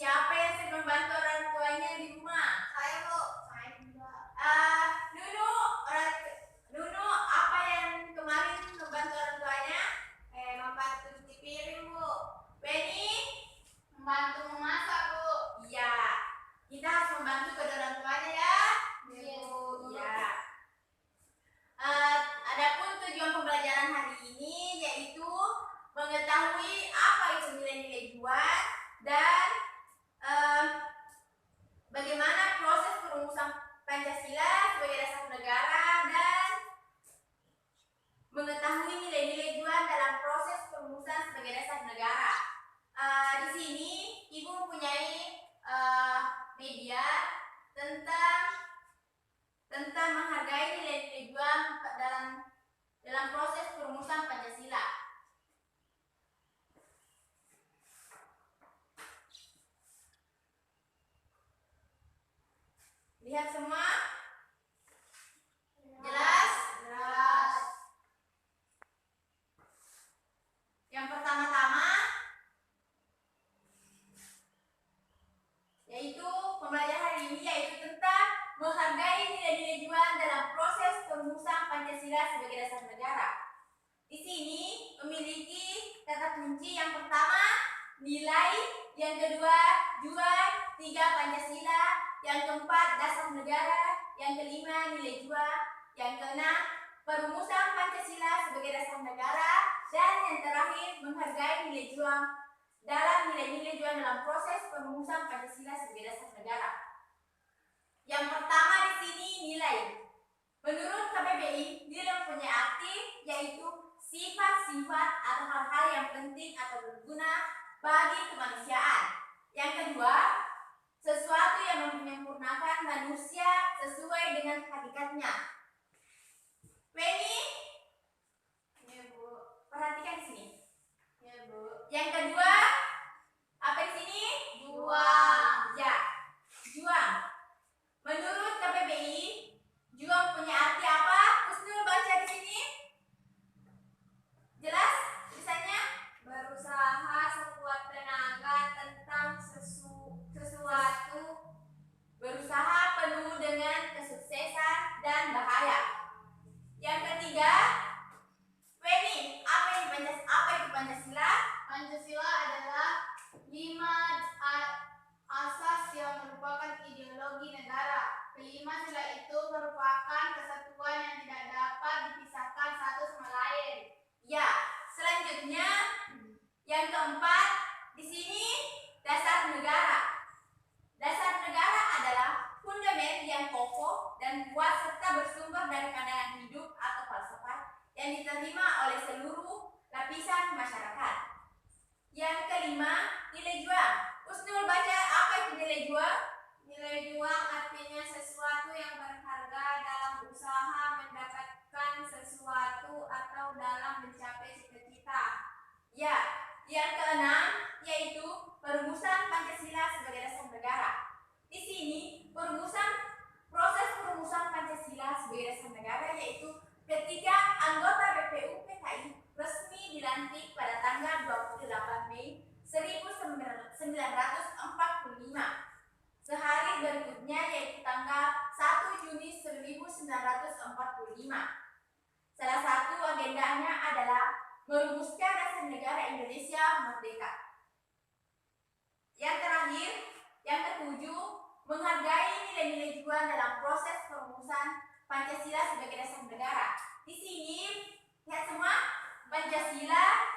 Siapa yang sering membantu orang tuanya di rumah? Saya, Bu. Saya juga. Nunu, apa yang kemarin membantu orang tuanya? Membantu cuci piring, Bu. Benny? Membantu memasak, Bu. Iya. Kita harus membantu kedua orang tuanya ya. Iya, Bu. Iya. Adapun tujuan pembelajaran hari ini yaitu mengetahui apa itu nilai-nilai juang dan bagaimana proses perumusan Pancasila sebagai dasar negara dan mengetahui nilai-nilai juang dalam proses perumusan sebagai dasar negara. Di sini Ibu mempunyai media tentang menghargai nilai-nilai juang dalam proses perumusan Pancasila. Lihat semua? Jelas? Jelas. Yang pertama-tama yaitu pembelajaran hari ini yaitu tentang menghargai nilai-nilai juang dalam proses perumusan Pancasila sebagai dasar negara. Di sini memiliki kata kunci yang pertama nilai, yang kedua juang, tiga Pancasila, yang keempat dasar negara, yang kelima nilai juang, yang keenam perumusan Pancasila sebagai dasar negara, dan yang terakhir menghargai nilai juang dalam nilai-nilai juang dalam proses perumusan Pancasila sebagai dasar negara. Yang pertama di sini nilai. Menurut KBBI, nilai mempunyai arti yaitu sifat-sifat atau hal-hal yang penting atau berguna bagi kemanusiaan. Yang kedua, sesuatu yang menyempurnakan manusia sesuai dengan hakikatnya. Penny, Ya, Bu. perhatikan di sini. Ya, Bu. Yang kedua, apa di sini? Juang. Ya, juang. Menurut KBBI, juang punya arti apa? Husnul baca di sini. Jelas tulisannya? Berusaha sekuat tenaga tentang sesuatu. Berusaha penuh dengan kesuksesan dan bahaya. Yang ketiga, Penny, apa itu Pancasila? Pancasila adalah 5 asas yang merupakan ideologi negara. Kelima sila itu merupakan kesatuan yang tidak dapat dipisahkan satu sama lain. Ya, selanjutnya yang keempat di sini dasar negara. Dasar negara adalah fundament yang kokoh dan kuat serta bersumber dari pandangan hidup atau falsafah yang diterima oleh seluruh lapisan masyarakat. Yang kelima, nilai juang. Husnul baca apa itu nilai juang? Nilai juang artinya sesuatu yang berharga dalam usaha mendapatkan sesuatu atau dalam mencapai cita-cita. Ya, yang keenam yaitu perumusan Pancasila sebagai dasar negara. Di sini proses perumusan Pancasila sebagai dasar negara yaitu ketika anggota BPU PKI resmi dilantik pada tanggal 28 Mei 1945. Sehari berikutnya yaitu tanggal 1 Juni 1945. Salah satu agendanya adalah merumuskan dasar negara Indonesia merdeka. Yang terakhir, yang ketujuh, menghargai nilai-nilai juang dalam proses perumusan Pancasila sebagai dasar negara. Di sini, lihat semua, Pancasila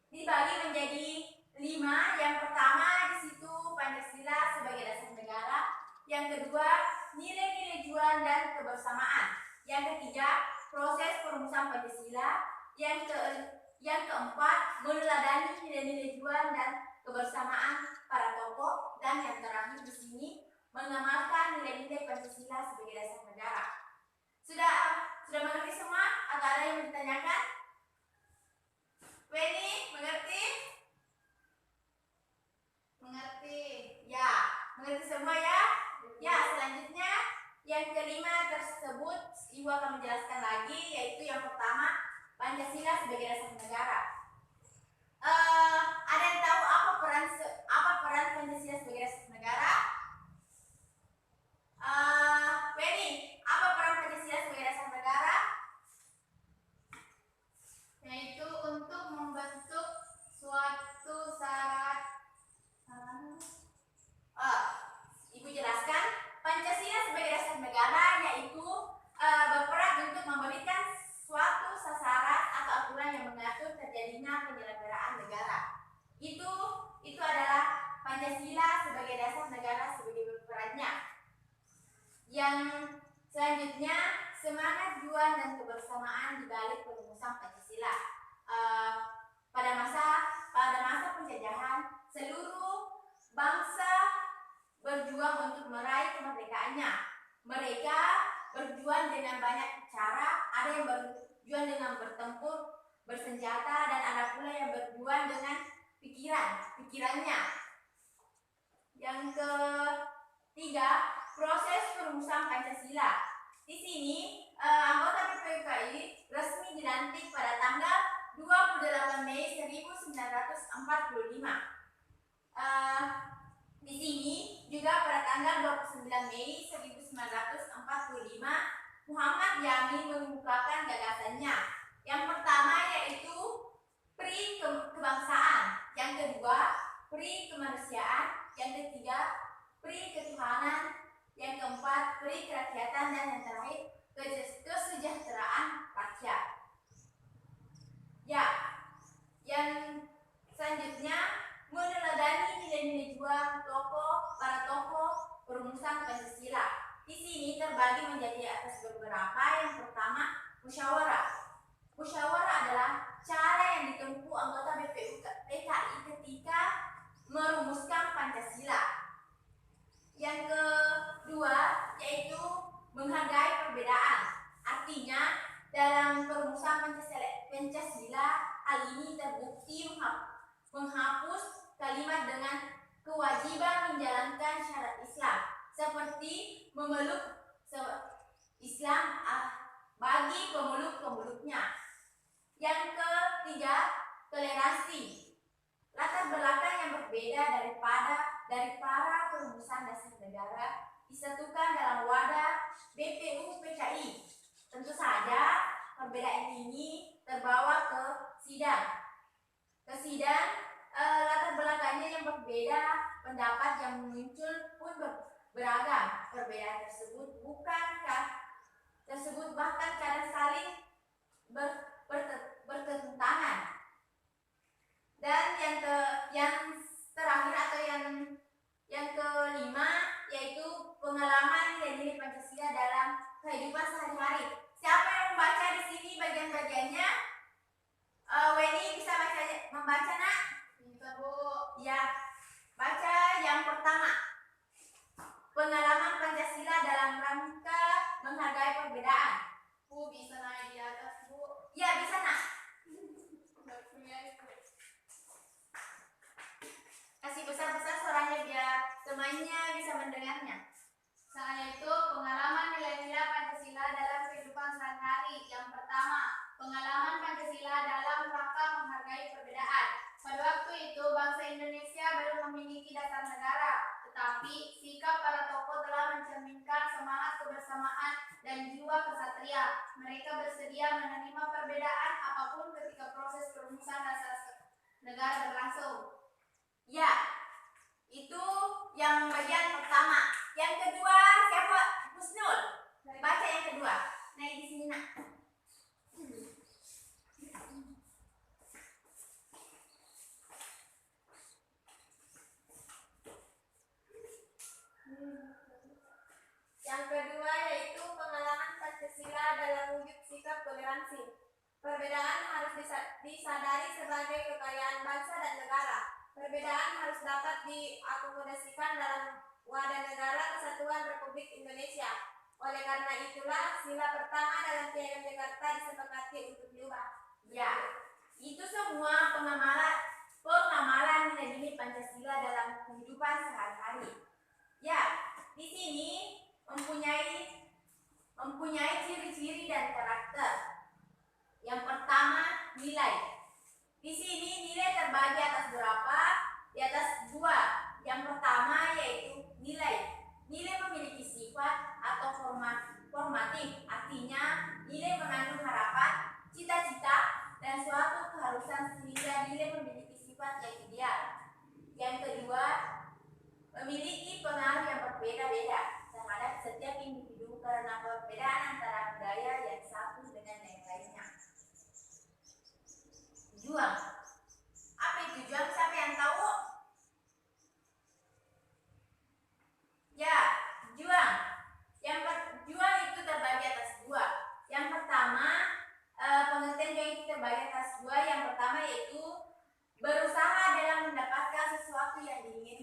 dibagi menjadi 5. Yang pertama di situ Pancasila sebagai dasar negara. Yang kedua, nilai-nilai juang dan kebersamaan. Yang ketiga, proses perumusan Pancasila. Yang keempat, meneladani nilai-nilai juang dan kebersamaan para tokoh, dan yang terakhir di sini mengamalkan nilai-nilai Pancasila sebagai dasar negara. Sudah mengerti semua? Atau ada yang ditanyakan? Penny, mengerti? Mengerti? Ya, mengerti semua ya? Ya, selanjutnya yang kelima tersebut Ibu akan menjelaskan lagi, yaitu yang pertama Pancasila sebagai dasar negara. Ada yang tahu apa peran Pancasila sebagai dasar negara? Weni, apa peran Pancasila sebagai dasar negara? Yaitu untuk membentuk suatu syarat. Ibu jelaskan, Pancasila sebagai dasar negara yaitu berperan untuk memberikan suatu sasaran atau aturan yang mengatur terjadinya penyelenggaraan negara. Itu adalah Pancasila sebagai dasar negara sebagai berperannya. Yang selanjutnya, semangat juang dan kebersamaan di balik perumusan Pancasila. Pada masa penjajahan, seluruh bangsa berjuang untuk meraih kemerdekaannya. Mereka berjuang dengan banyak cara, ada yang berjuang dengan bertempur, bersenjata, dan ada pula yang berjuang dengan pikirannya. Yang ketiga, proses perumusan Pancasila. Di sini anggota BPUKI resmi dilantik pada tanggal 28 Mei 1945. Di sini juga pada tanggal 29 Mei 1945 Muhammad Yamin mengemukakan gagasannya. Yang pertama yaitu pri kebangsaan, yang kedua pri kemanusiaan, yang ketiga pri ketuhanan, yang keempat pri kerakyatan, dan yang terakhir kesejahteraan rakyat. Ya, yang selanjutnya meneladani nilai-nilai juang para tokoh perumusan Pancasila. Di sini terbagi menjadi atas beberapa. Yang pertama, musyawarah. Musyawarah adalah cara yang ditempuh anggota BPUKI ketika merumuskan Pancasila. Yang kedua yaitu menghargai perbedaan. Artinya dalam perumusan Pancasila hal ini terbukti menghapus kalimat dengan kewajiban menjalankan syarat Islam seperti memeluk Islam bagi pemeluk-pemeluknya. Yang ketiga, toleransi. Latar belakang yang berbeda dari para perumusan dasar negara disatukan dalam wadah BPUPKI. Tentu saja perbedaan ini terbawa ke sidang. Latar belakangnya yang berbeda, pendapat yang muncul pun beragam. Perbedaan tersebut bahkan kadang saling bertentangan. Dan yang terakhir atau yang kelima yaitu pengalaman nilai-nilai Pancasila dalam kehidupan sehari-hari. Siapa yang membaca di sini bagian-bagiannya? Weni bisa membaca, nak? Bisa, Bu. Ya, baca yang pertama. Pengalaman Pancasila dalam rangka menghargai perbedaan. Bu, bisa naik di atas, Bu. Ya, bisa, nak. Kasih besar-besar suaranya biar temannya bisa mendengarnya. Saya itu pengalaman nilai-nilai Pancasila dalam kehidupan sehari-hari. Yang pertama, pengalaman Pancasila dalam rangka menghargai perbedaan. Pada waktu itu, bangsa Indonesia belum memiliki dasar negara, tetapi sikap para tokoh telah mencerminkan semangat kebersamaan dan jiwa kesatria. Mereka bersedia menerima perbedaan apapun ketika proses perumusan dasar negara berlangsung. Ya, itu yang bagian pertama. Yang kedua, siapa? Husnul. Baca yang kedua. Naik di sini, nak. Yang kedua yaitu pengalaman Pancasila dalam wujud sikap toleransi. Perbedaan harus disadari sebagai kekayaan bangsa dan negara. Perbedaan harus dapat diakomodasikan dalam wadah negara kesatuan Republik Indonesia. Oleh karena itulah sila pertama dalam Piagam Jakarta disepakati untuk diubah. Ya, itu semua pengamalan nilai-nilai Pancasila dalam kehidupan sehari-hari. Ya, di sini mempunyai ciri-ciri dan karakter. Yang pertama, nilai. Di sini nilai terbagi atas berapa? Di atas dua. Yang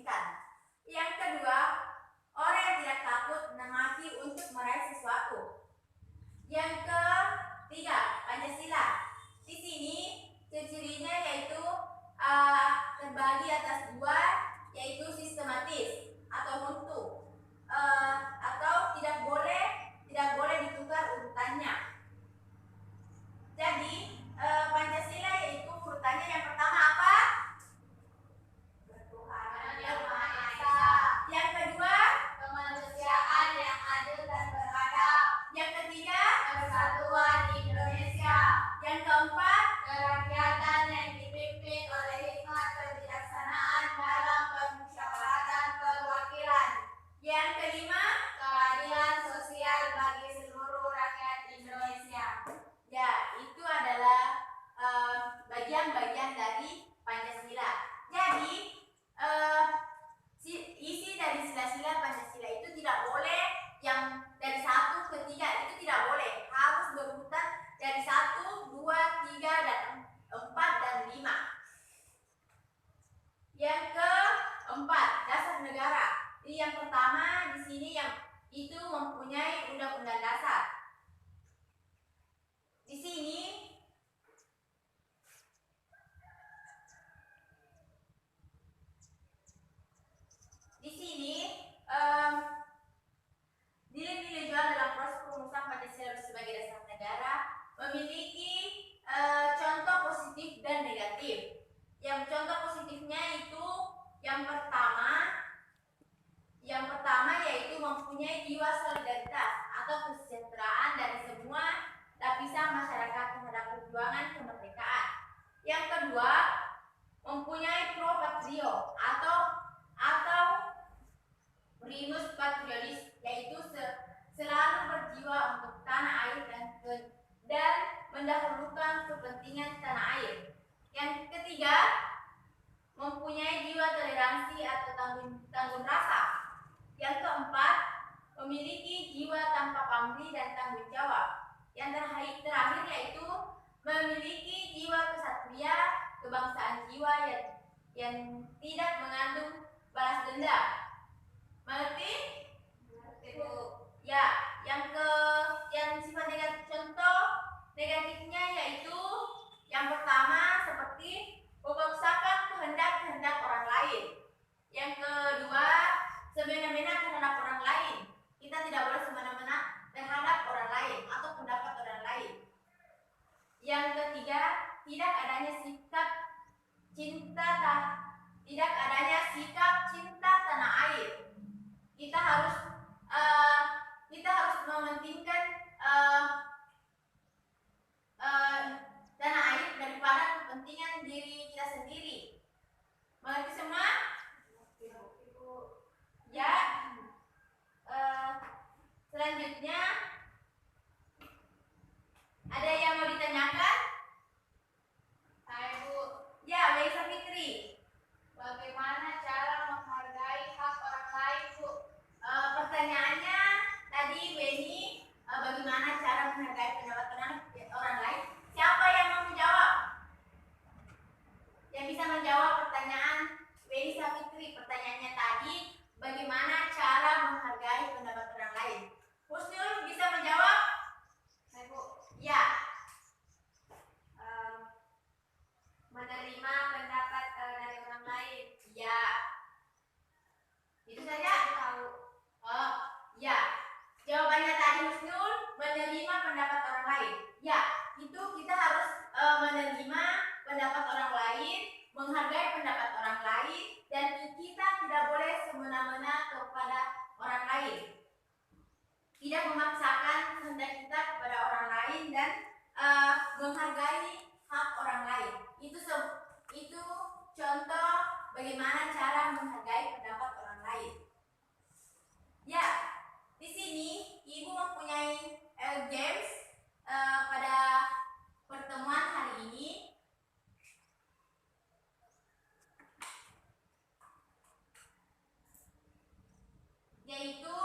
inginkan. Yang kedua, orang yang tidak takut mati untuk meraih sesuatu. Yang ketiga, Pancasila. Di sini ciri-cirinya yaitu terbagi atas dua, yaitu sistematis atau mutu, atau tidak boleh ditukar urutannya. Jadi Pancasila yaitu urutannya yang pertama apa? Bertuhanan yang Maha Esa. Yang kedua, Kemanusiaan yang adil dan beradab. yang ketiga, Persatuan Indonesia. yang keempat, Kerakyatan yang dipimpin oleh hikmat kebijaksanaan dalam permusyawaratan perwakilan. yang kelima. Keadilan sosial bagi seluruh rakyat Indonesia. Ya, itu adalah bagian-bagian dari Pancasila. Jadi isi dari sila-sila Pancasila itu tidak boleh yang dari 1 ke 3, itu tidak boleh, harus berurutan dari 1, 2, 3, dan 4 dan 5. Yang keempat, dasar negara. Jadi yang pertama di sini yang itu mempunyai undang-undang dasar. Di sini nilai-nilai jual dalam proses perumusan Pancasila sebagai dasar negara memiliki contoh positif dan negatif. Yang contoh positifnya itu yang pertama yaitu mempunyai jiwa solidaritas atau kesejahteraan dari semua lapisan masyarakat terhadap perjuangan kemerdekaan. Yang kedua, mempunyai pro patrio atau primus patriotis, yaitu selalu berjiwa untuk tanah air dan mendahulukan kepentingan tanah air. Yang ketiga, mempunyai jiwa toleransi atau tanggung rasa. Yang keempat, memiliki jiwa tanpa pamrih dan tanggung jawab. Yang terakhir yaitu memiliki jiwa kesatria, kebangsaan jiwa yang tidak mengandung balas dendam. Mengerti? Bu. Ya, yang sifat negatif, contoh negatifnya yaitu yang pertama seperti memaksakan kehendak orang lain. Yang kedua, semena-mena terhadap orang lain. Kita tidak boleh semena-mena terhadap orang lain atau pendapat orang lain. Yang ketiga, tidak adanya sikap cinta tanah air. Kita harus mementingkan tanah air daripada kepentingan diri kita sendiri. Mengerti semua? Ya. Selanjutnya ada yang mau ditanyakan? Hai Bu, Ya, Melisa Fitri. bagaimana cara menghargai hak orang lain Bu? Pertanyaannya tadi Beni, bagaimana cara menghargai pendapat orang lain? Siapa yang mau menjawab? Yang bisa menjawab pertanyaan Beni Fitri. Pertanyaannya tadi, bagaimana cara menghargai pendapat orang lain? Husnul bisa menjawab? Hai Bu, Ya. menerima pendapat dari orang lain. Ya. Itu saja? Tahu. Oh, ya. Jawabannya tadi Husnul, menerima pendapat orang lain. Ya, itu kita harus menerima pendapat orang lain, menghargai pendapat orang lain, dan kita tidak boleh semena-mena kepada orang lain. Tidak memaksakan kehendak kita kepada orang lain dan menghargai hak orang lain. Itu contoh bagaimana cara menghargai pendapat orang lain. Ya, di sini Ibu mempunyai games pada pertemuan hari ini. Yaitu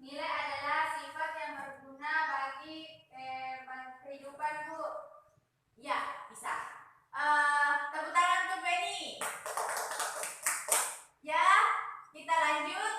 Nilai adalah sifat yang berguna bagi kehidupan, Bu. Ya, bisa. Tepuk tangan untuk Benny. Ya, kita lanjut.